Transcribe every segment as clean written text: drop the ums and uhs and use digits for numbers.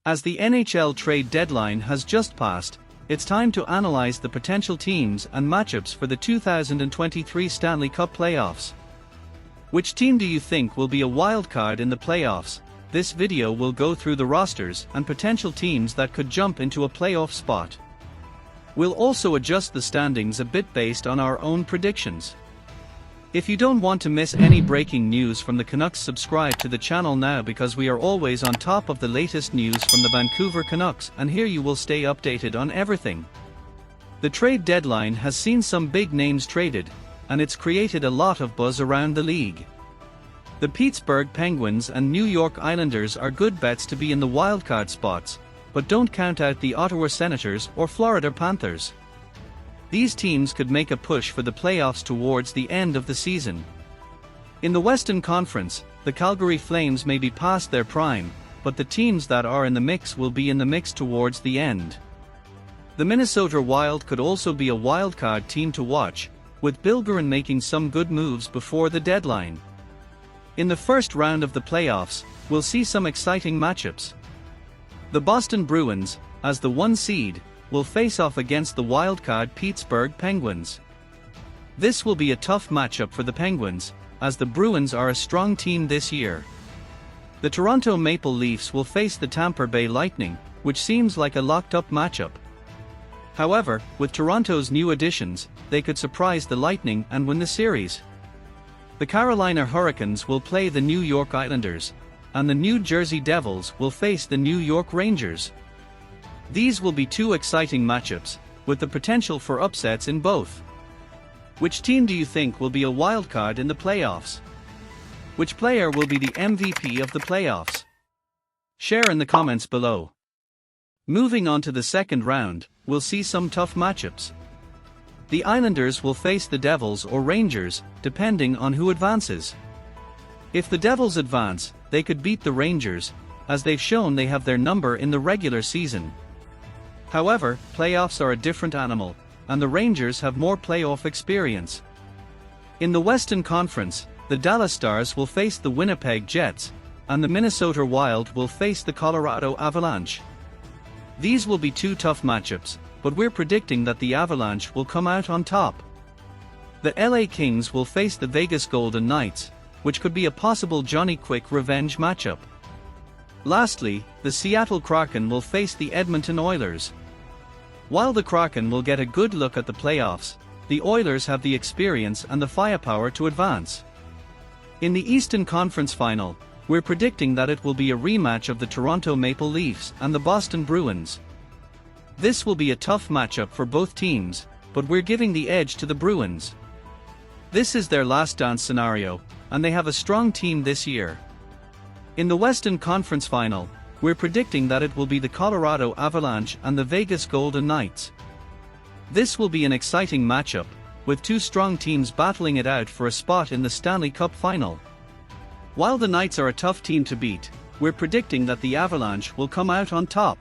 As the NHL trade deadline has just passed, it's time to analyze the potential teams and matchups for the 2023 Stanley Cup playoffs. Which team do you think will be a wildcard in the playoffs? This video will go through the rosters and potential teams that could jump into a playoff spot. We'll also adjust the standings a bit based on our own predictions. If you don't want to miss any breaking news from the Canucks, subscribe to the channel now, because we are always on top of the latest news from the Vancouver Canucks, and here you will stay updated on everything. The trade deadline has seen some big names traded, and it's created a lot of buzz around the league. The Pittsburgh Penguins and New York Islanders are good bets to be in the wildcard spots, but don't count out the Ottawa Senators or Florida Panthers. These teams could make a push for the playoffs towards the end of the season. In the Western Conference, the Calgary Flames may be past their prime, but the teams that are in the mix will be in the mix towards the end. The Minnesota Wild could also be a wildcard team to watch, with Bill Guerin making some good moves before the deadline. In the first round of the playoffs, we'll see some exciting matchups. The Boston Bruins, as the 1 seed, will face off against the wildcard Pittsburgh Penguins. This will be a tough matchup for the Penguins, as the Bruins are a strong team this year. The Toronto Maple Leafs will face the Tampa Bay Lightning, which seems like a locked-up matchup. However, with Toronto's new additions, they could surprise the Lightning and win the series. The Carolina Hurricanes will play the New York Islanders, and the New Jersey Devils will face the New York Rangers. These will be two exciting matchups, with the potential for upsets in both. Which team do you think will be a wildcard in the playoffs? Which player will be the MVP of the playoffs? Share in the comments below. Moving on to the second round, we'll see some tough matchups. The Islanders will face the Devils or Rangers, depending on who advances. If the Devils advance, they could beat the Rangers, as they've shown they have their number in the regular season. However, playoffs are a different animal, and the Rangers have more playoff experience. In the Western Conference, the Dallas Stars will face the Winnipeg Jets, and the Minnesota Wild will face the Colorado Avalanche. These will be two tough matchups, but we're predicting that the Avalanche will come out on top. The LA Kings will face the Vegas Golden Knights, which could be a possible Johnny Quick revenge matchup. Lastly, the Seattle Kraken will face the Edmonton Oilers. While the Kraken will get a good look at the playoffs, the Oilers have the experience and the firepower to advance. In the Eastern Conference Final, we're predicting that it will be a rematch of the Toronto Maple Leafs and the Boston Bruins. This will be a tough matchup for both teams, but we're giving the edge to the Bruins. This is their last dance scenario, and they have a strong team this year. In the Western Conference Final, we're predicting that it will be the Colorado Avalanche and the Vegas Golden Knights. This will be an exciting matchup, with two strong teams battling it out for a spot in the Stanley Cup final. While the Knights are a tough team to beat, we're predicting that the Avalanche will come out on top.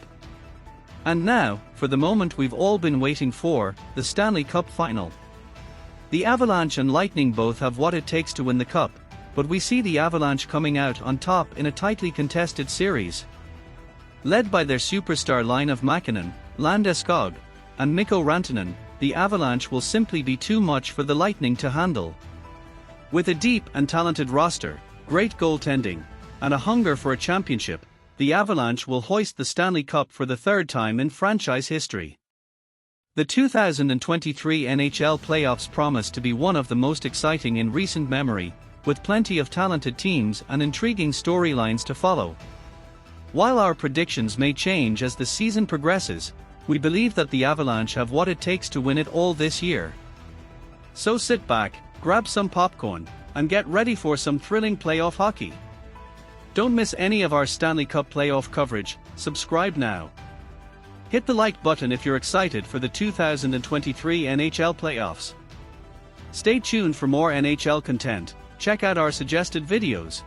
And now, for the moment we've all been waiting for, the Stanley Cup final. The Avalanche and Lightning both have what it takes to win the Cup, but we see the Avalanche coming out on top in a tightly contested series. Led by their superstar line of Mäkinen, Landeskog, and Mikko Rantanen, the Avalanche will simply be too much for the Lightning to handle. With a deep and talented roster, great goaltending, and a hunger for a championship, the Avalanche will hoist the Stanley Cup for the third time in franchise history. The 2023 NHL playoffs promise to be one of the most exciting in recent memory, with plenty of talented teams and intriguing storylines to follow. While our predictions may change as the season progresses, we believe that the Avalanche have what it takes to win it all this year. So sit back, grab some popcorn, and get ready for some thrilling playoff hockey. Don't miss any of our Stanley Cup playoff coverage. Subscribe now. Hit the like button if you're excited for the 2023 NHL playoffs. Stay tuned for more NHL content. Check out our suggested videos.